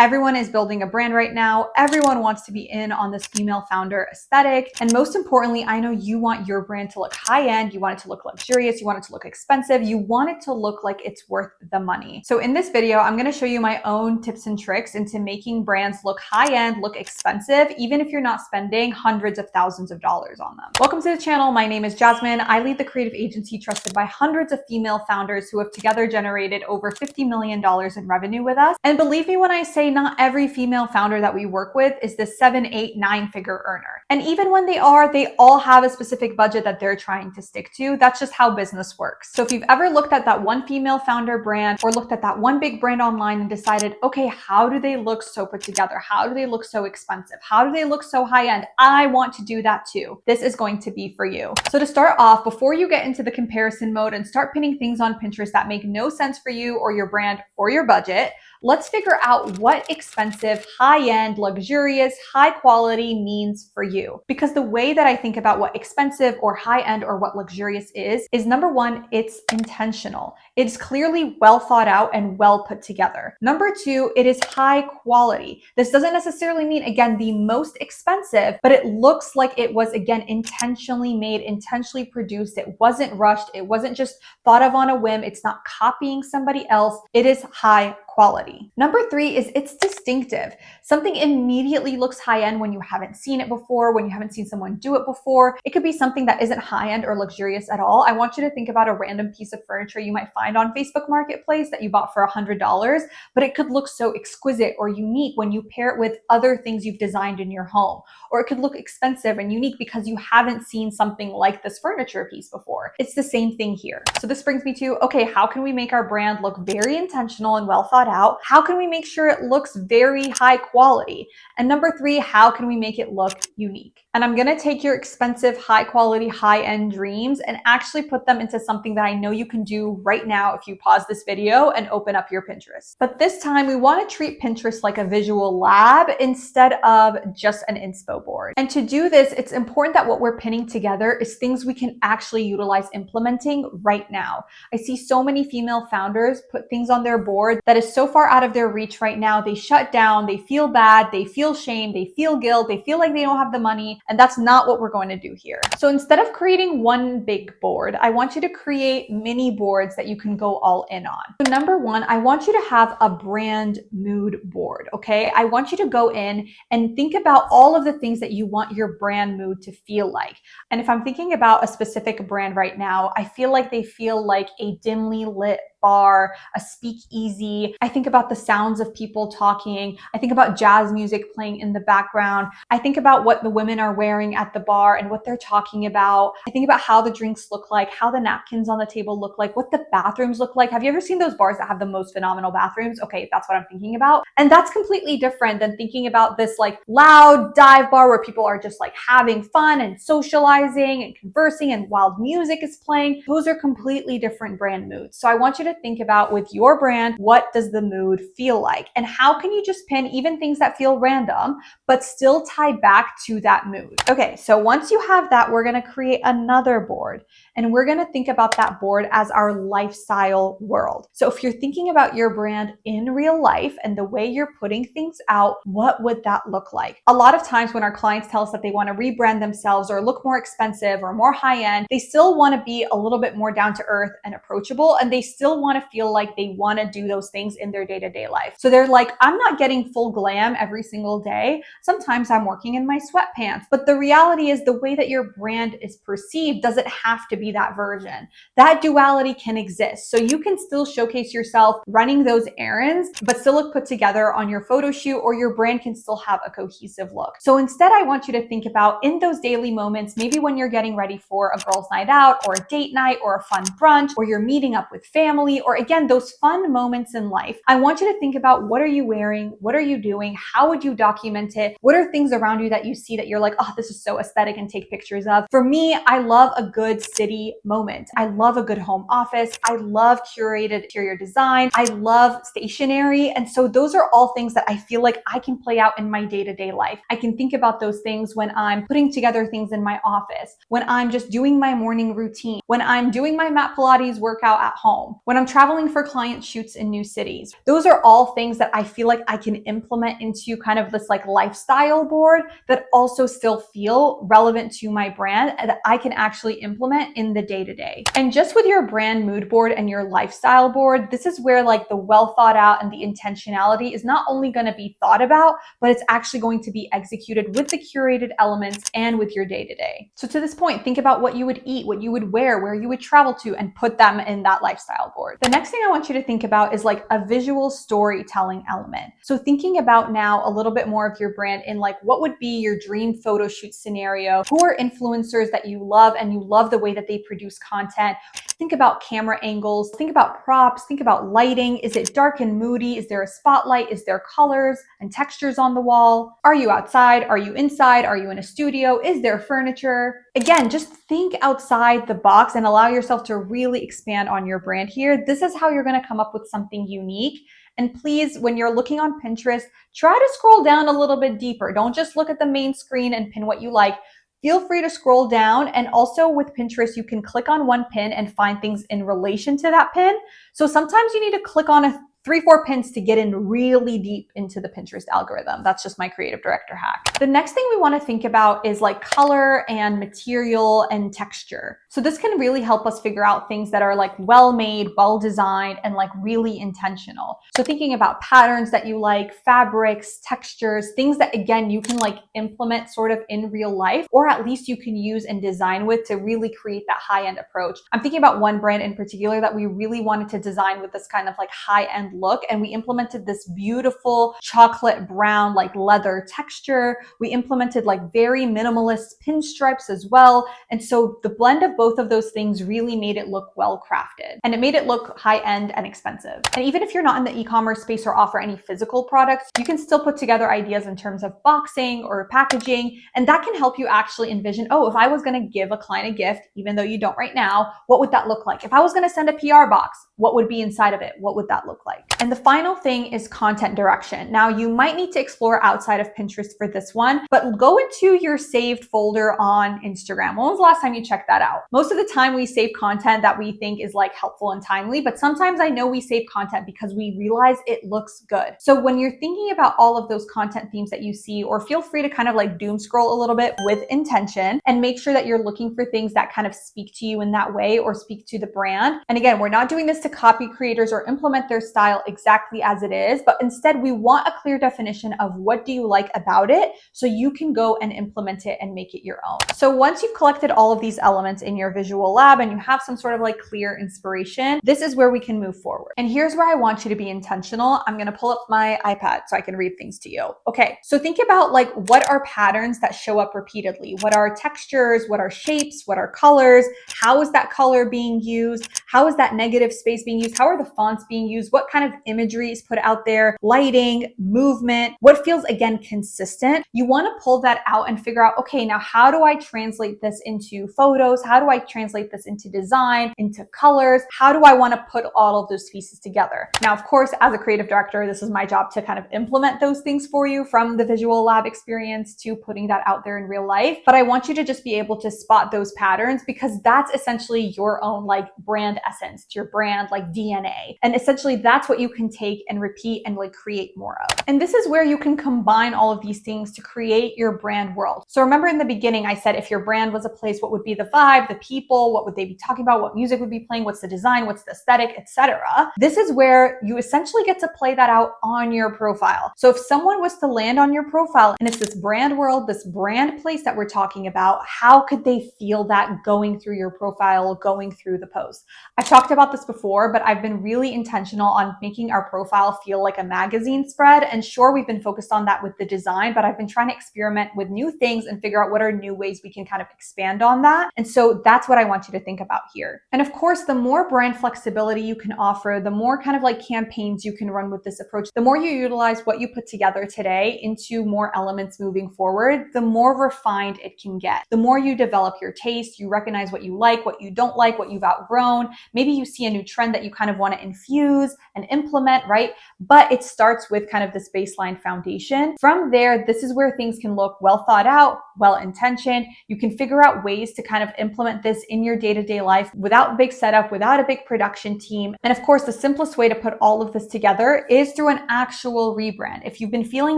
Everyone is building a brand right now. Everyone wants to be in on this female founder aesthetic. And most importantly, I know you want your brand to look high-end. You want it to look luxurious. You want it to look expensive. You want it to look like it's worth the money. So in this video, I'm going to show you my own tips and tricks into making brands look high-end, look expensive, even if you're not spending hundreds of thousands of dollars on them. Welcome to the channel. My name is Jasmine. I lead the creative agency trusted by hundreds of female founders who have together generated over $50 million in revenue with us. And believe me when I say not every female founder that we work with is the 7, 8, 9-figure earner. And even when they are, they all have a specific budget that they're trying to stick to. That's just how business works. So if you've ever looked at that one female founder brand or looked at that one big brand online and decided, okay, how do they look so put together? How do they look so expensive? How do they look so high end? I want to do that too. This is going to be for you. So to start off, before you get into the comparison mode and start pinning things on Pinterest that make no sense for you or your brand or your budget, let's figure out what expensive, high-end, luxurious, high quality means for you. Because the way that I think about what expensive or high-end or what luxurious is number one, it's intentional. It's clearly well thought out and well put together. Number two, it is high quality. This doesn't necessarily mean, again, the most expensive, but it looks like it was, again, intentionally made, intentionally produced. It wasn't rushed. It wasn't just thought of on a whim. It's not copying somebody else. It is high quality. Number three is it's distinctive. Something immediately looks high-end when you haven't seen it before, when you haven't seen someone do it before. It could be something that isn't high-end or luxurious at all. I want you to think about a random piece of furniture you might find on Facebook Marketplace that you bought for $100, but it could look so exquisite or unique when you pair it with other things you've designed in your home. Or it could look expensive and unique because you haven't seen something like this furniture piece before. It's the same thing here. So this brings me to, okay, how can we make our brand look very intentional and well thought out? How can we make sure it looks very high quality? And number three, how can we make it look unique? And I'm gonna take your expensive, high quality, high-end dreams and actually put them into something that I know you can do right now if you pause this video and open up your Pinterest. But this time we wanna treat Pinterest like a visual lab instead of just an inspo board. And to do this, it's important that what we're pinning together is things we can actually utilize implementing right now. I see so many female founders put things on their board that is so far out of their reach right now. They shut down, they feel bad, they feel shame, they feel guilt, they feel like they don't have the money. And that's not what we're going to do here. So instead of creating one big board, I want you to create mini boards that you can go all in on. So number one, I want you to have a brand mood board, okay? I want you to go in and think about all of the things that you want your brand mood to feel like. And if I'm thinking about a specific brand right now, I feel like they feel like a dimly lit bar, a speakeasy. I think about the sounds of people talking. I think about jazz music playing in the background. I think about what the women are wearing at the bar and what they're talking about. I think about how the drinks look like, how the napkins on the table look like, what the bathrooms look like. Have you ever seen those bars that have the most phenomenal bathrooms? Okay, that's what I'm thinking about. And that's completely different than thinking about this like loud dive bar where people are just like having fun and socializing and conversing and wild music is playing. Those are completely different brand moods. So I want you to think about with your brand, what does the mood feel like? And how can you just pin even things that feel random, but still tie back to that mood? Okay, so once you have that, we're gonna create another board and we're gonna think about that board as our lifestyle world. So if you're thinking about your brand in real life and the way you're putting things out, what would that look like? A lot of times when our clients tell us that they wanna rebrand themselves or look more expensive or more high end, they still wanna be a little bit more down to earth and approachable, and they still want to feel like they want to do those things in their day-to-day life. So they're like, I'm not getting full glam every single day. Sometimes I'm working in my sweatpants. But the reality is the way that your brand is perceived doesn't have to be that version. That duality can exist. So you can still showcase yourself running those errands, but still look put together on your photo shoot, or your brand can still have a cohesive look. So instead, I want you to think about in those daily moments, maybe when you're getting ready for a girls' night out or a date night or a fun brunch, or you're meeting up with family, or again, those fun moments in life. I want you to think about what are you wearing? What are you doing? How would you document it? What are things around you that you see that you're like, oh, this is so aesthetic and take pictures of? For me, I love a good city moment. I love a good home office. I love curated interior design. I love stationery. And so those are all things that I feel like I can play out in my day-to-day life. I can think about those things when I'm putting together things in my office, when I'm just doing my morning routine, when I'm doing my mat Pilates workout at home, when I'm I'm traveling for client shoots in new cities. Those are all things that I feel like I can implement into kind of this like lifestyle board that also still feel relevant to my brand and that I can actually implement in the day-to-day. And just with your brand mood board and your lifestyle board, this is where like the well thought out and the intentionality is not only going to be thought about, but it's actually going to be executed with the curated elements and with your day-to-day. So to this point, think about what you would eat, what you would wear, where you would travel to, and put them in that lifestyle board. The next thing I want you to think about is like a visual storytelling element. So thinking about now a little bit more of your brand in like what would be your dream photo shoot scenario, who are influencers that you love and you love the way that they produce content. Think about camera angles, think about props, think about lighting. Is it dark and moody? Is there a spotlight? Is there colors and textures on the wall? Are you outside? Are you inside? Are you in a studio? Is there furniture? Again, just think outside the box and allow yourself to really expand on your brand here. This is how you're going to come up with something unique. And please, when you're looking on Pinterest, try to scroll down a little bit deeper. Don't just look at the main screen and pin what you like. Feel free to scroll down. And also with Pinterest, you can click on one pin and find things in relation to that pin. So sometimes you need to click on 3-4 pins to get in really deep into the Pinterest algorithm. That's just my creative director hack. The next thing we want to think about is like color and material and texture. So this can really help us figure out things that are like well-made, well-designed, and like really intentional. So thinking about patterns that you like, fabrics, textures, things that again, you can like implement sort of in real life, or at least you can use and design with to really create that high-end approach. I'm thinking about one brand in particular that we really wanted to design with this kind of like high-end look, and we implemented this beautiful chocolate brown like leather texture. We implemented like very minimalist pinstripes as well, and so the blend of both of those things really made it look well crafted, and it made it look high-end and expensive. And even if you're not in the e-commerce space or offer any physical products, you can still put together ideas in terms of boxing or packaging, and that can help you actually envision, oh, if I was going to give a client a gift, even though you don't right now, what would that look like? If I was going to send a PR box, what would be inside of it? What would that look like? And the final thing is content direction. Now, you might need to explore outside of Pinterest for this one, but go into your saved folder on Instagram. When was the last time you checked that out? Most of the time we save content that we think is like helpful and timely, but sometimes I know we save content because we realize it looks good. So when you're thinking about all of those content themes that you see, or feel free to kind of like doom scroll a little bit with intention and make sure that you're looking for things that kind of speak to you in that way or speak to the brand. And again, we're not doing this to copy creators or implement their style exactly as it is, but instead we want a clear definition of what do you like about it so you can go and implement it and make it your own. So once you've collected all of these elements in your visual lab and you have some sort of like clear inspiration, this is where we can move forward. And here's where I want you to be intentional. I'm going to pull up my iPad so I can read things to you. Okay, so think about like what are patterns that show up repeatedly? What are textures? What are shapes? What are colors? How is that color being used? How is that negative space being used? How are the fonts being used? What kind of imagery is put out there? Lighting, movement, what feels again consistent? You want to pull that out and figure out, okay, now how do I translate this into photos? How do I translate this into design, into colors? How do I want to put all of those pieces together? Now, of course, as a creative director, this is my job to kind of implement those things for you, from the visual lab experience to putting that out there in real life. But I want you to just be able to spot those patterns because that's essentially your own like brand essence, your brand like DNA. And essentially that's what you can take and repeat and like create more of. And this is where you can combine all of these things to create your brand world. So remember in the beginning, I said, if your brand was a place, what would be the vibe, the people, what would they be talking about, what music would be playing, what's the design, what's the aesthetic, etc. This is where you essentially get to play that out on your profile. So if someone was to land on your profile and it's this brand world, this brand place that we're talking about, how could they feel that going through your profile, going through the post? I've talked about this before, but I've been really intentional on making our profile feel like a magazine spread. And sure, we've been focused on that with the design, but I've been trying to experiment with new things and figure out what are new ways we can kind of expand on that. And so that's what I want you to think about here. And of course, the more brand flexibility you can offer, the more kind of like campaigns you can run with this approach, the more you utilize what you put together today into more elements moving forward, the more refined it can get. The more you develop your taste, you recognize what you like, what you don't like, what you've outgrown. Maybe you see a new trend that you kind of want to infuse and implement, right? But it starts with kind of this baseline foundation. From there, this is where things can look well thought out, well intentioned. You can figure out ways to kind of implement this in your day-to-day life without big setup, without a big production team. And of course, the simplest way to put all of this together is through an actual rebrand. If you've been feeling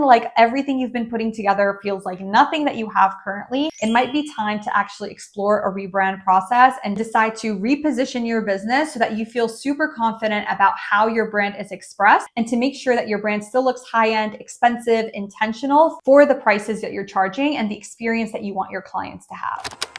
like everything you've been putting together feels like nothing that you have currently, it might be time to actually explore a rebrand process and decide to reposition your business so that you feel super confident about how your brand is expressed, and to make sure that your brand still looks high-end, expensive, intentional for the prices that you're charging and the experience that you want your clients to have.